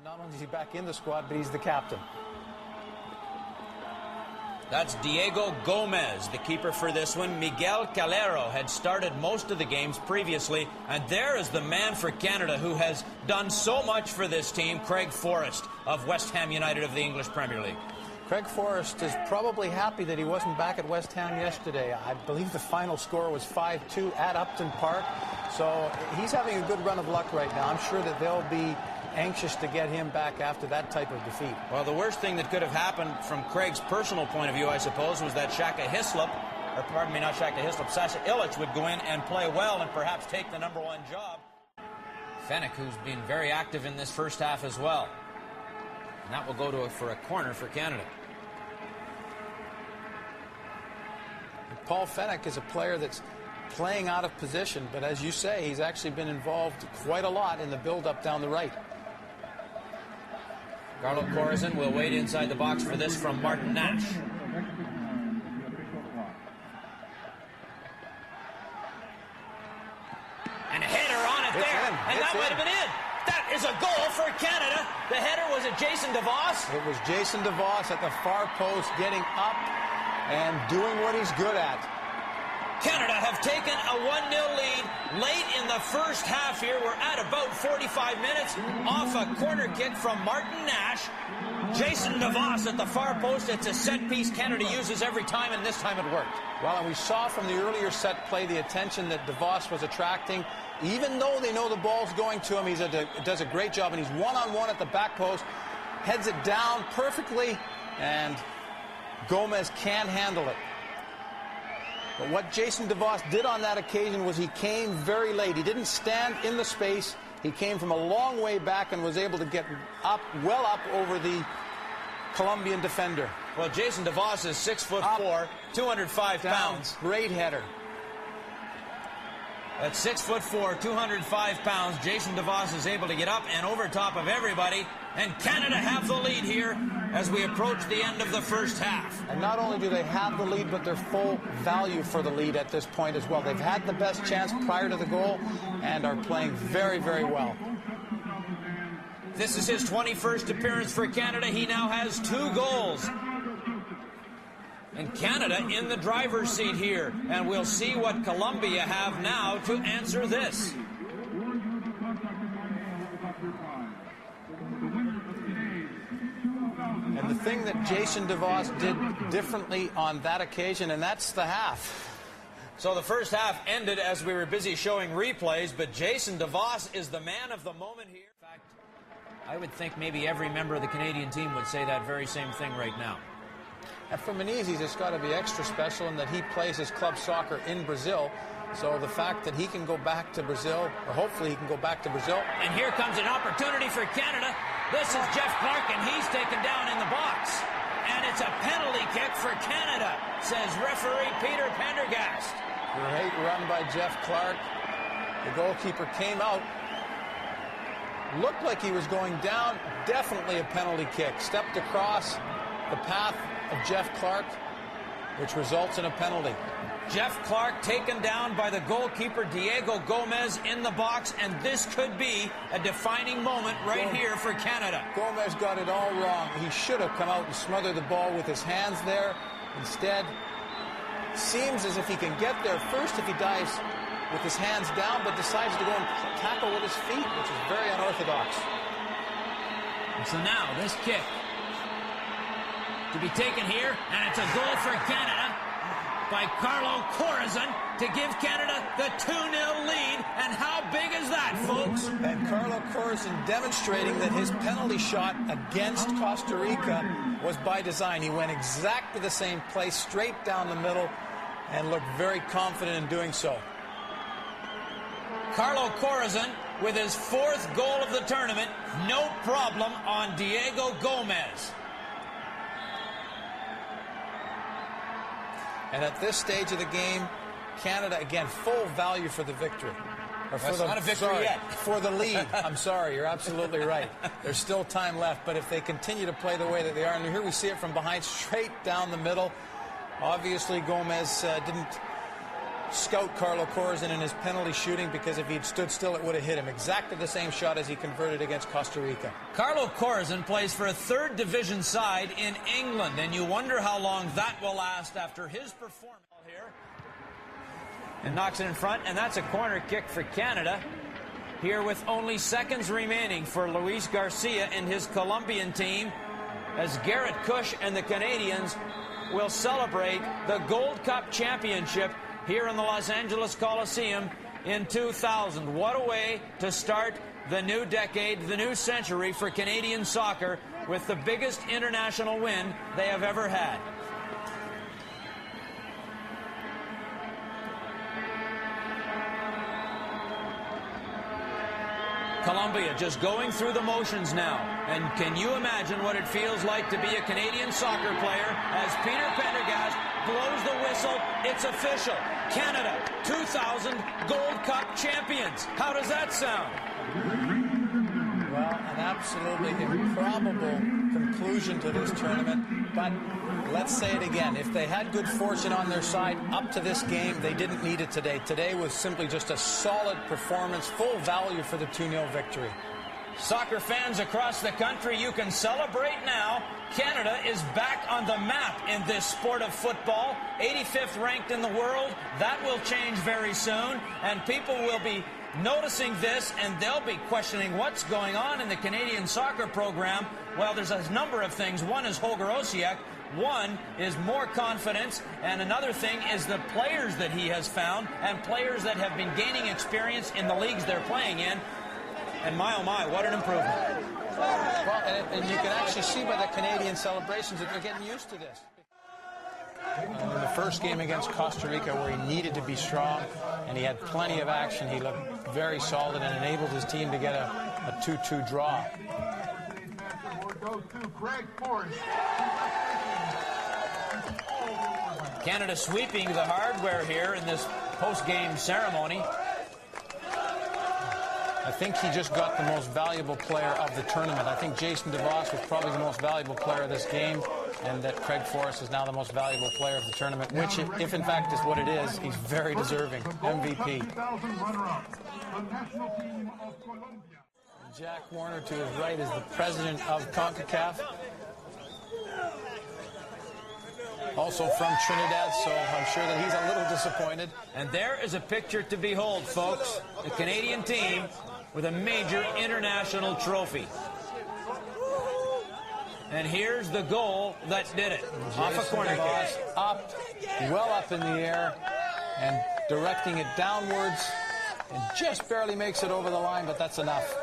Not only is he back in the squad, but he's the captain. That's Diego Gomez, the keeper for this one. Miguel Calero had started most of the games previously, and there is the man for Canada who has done so much for this team, Craig Forrest of West Ham United of the English Premier League. Craig Forrest is probably happy that he wasn't back at West Ham yesterday. I believe the final score was 5-2 at Upton Park. So he's having a good run of luck right now. I'm sure that they'll be anxious to get him back after that type of defeat. Well, the worst thing that could have happened from Craig's personal point of view, I suppose, was that Sasha Illich would go in and play well and perhaps take the #1 job. Fennick, who's been very active in this first half as well. And that will go for a corner for Canada. Paul Fennick is a player that's playing out of position, but as you say, he's actually been involved quite a lot in the build-up down the right. Carlo Corazon will wait inside the box for this from Martin Nash. And a header on it there, and that might have been it. That is a goal for Canada. The header, was it Jason DeVos? It was Jason DeVos at the far post, getting up and doing what he's good at. Canada have taken a 1-0 lead late in the first half here. We're at about 45 minutes off a corner kick from Martin Nash. Jason DeVos at the far post. It's a set piece Canada uses every time, and this time it worked. Well, and we saw from the earlier set play the attention that DeVos was attracting. Even though they know the ball's going to him, he does a great job, and he's one-on-one at the back post, heads it down perfectly, and Gomez can't handle it. But what Jason DeVos did on that occasion was he came very late. He didn't stand in the space. He came from a long way back and was able to get up, well up over the Colombian defender. Well, Jason DeVos is 6'4", 205 pounds. Great header. At 6'4", 205 pounds, Jason DeVos is able to get up and over top of everybody, and Canada have the lead here as we approach the end of the first half. And not only do they have the lead, but they're full value for the lead at this point as well. They've had the best chance prior to the goal and are playing very, very well. This is his 21st appearance for Canada. He now has 2 goals. And Canada in the driver's seat here. And we'll see what Colombia have now to answer this. And the thing that Jason DeVos did differently on that occasion, and that's the half. So the first half ended as we were busy showing replays, but Jason DeVos is the man of the moment here. In fact, I would think maybe every member of the Canadian team would say that very same thing right now. And for Menezes, it's got to be extra special in that he plays his club soccer in Brazil. So the fact that he can go back to Brazil, or hopefully he can go back to Brazil. And here comes an opportunity for Canada. This is Jeff Clark, and he's taken down in the box. And it's a penalty kick for Canada, says referee Peter Pendergast. Great run by Jeff Clark. The goalkeeper came out. Looked like he was going down. Definitely a penalty kick. Stepped across the path of Jeff Clark, which results in a penalty. Jeff Clark taken down by the goalkeeper Diego Gomez in the box, and this could be a defining moment right here for Canada. Gomez got it all wrong. He should have come out and smothered the ball with his hands there. Instead, seems as if he can get there first if he dives with his hands down, but decides to go and tackle with his feet, which is very unorthodox. And so now this kick to be taken here, and it's a goal for Canada by Carlo Corazon to give Canada the 2-0 lead. And how big is that, folks? And Carlo Corazon demonstrating that his penalty shot against Costa Rica was by design. He went exactly the same place, straight down the middle, and looked very confident in doing so. Carlo Corazon with his 4th goal of the tournament. No problem on Diego Gomez. And at this stage of the game, Canada, again, full value for the victory. Or for not a victory yet. For the lead. I'm sorry, you're absolutely right. There's still time left, but if they continue to play the way that they are, and here we see it from behind, straight down the middle. Obviously, Gomez didn't scout Carlo Corazon in his penalty shooting, because if he'd stood still, it would have hit him. Exactly the same shot as he converted against Costa Rica. Carlo Corazon plays for a third division side in England, and you wonder how long that will last after his performance here. And knocks it in front, and that's a corner kick for Canada. Here with only seconds remaining for Luis Garcia and his Colombian team, as Garrett Cush and the Canadians will celebrate the Gold Cup championship here in the Los Angeles Coliseum in 2000. What a way to start the new decade, the new century for Canadian soccer, with the biggest international win they have ever had. Colombia just going through the motions now. And can you imagine what it feels like to be a Canadian soccer player as Peter Pendergast blows the whistle? It's official. Canada, 2000 Gold Cup champions. How does that sound? Well, an absolutely improbable conclusion to this tournament, but let's say it again. If they had good fortune on their side up to this game, they didn't need it today. Today was simply just a solid performance, full value for the 2-0 victory. Soccer fans across the country, you can celebrate now. Canada is back on the map in this sport of football. 85th ranked in the world. That will change very soon, and people will be noticing this, and they'll be questioning what's going on in the Canadian soccer program. Well, there's a number of things. One is Holger Osiek. One is more confidence, and another thing is the players that he has found, and players that have been gaining experience in the leagues they're playing in. And my, oh my, what an improvement. Well, and you can actually see by the Canadian celebrations that they're getting used to this. In the first game against Costa Rica, where he needed to be strong and he had plenty of action, he looked very solid and enabled his team to get a 2-2 draw. Canada sweeping the hardware here in this post-game ceremony. I think he just got the most valuable player of the tournament. I think Jason DeVos was probably the most valuable player of this game, and that Craig Forrest is now the most valuable player of the tournament, which, if in fact is what it is, he's very deserving. MVP. Jack Warner to his right is the president of CONCACAF. Also from Trinidad, so I'm sure that he's a little disappointed. And there is a picture to behold, folks. The Canadian team with a major international trophy. And here's the goal that did it. Off a corner kick. Up, well up in the air, and directing it downwards, and just barely makes it over the line, but that's enough.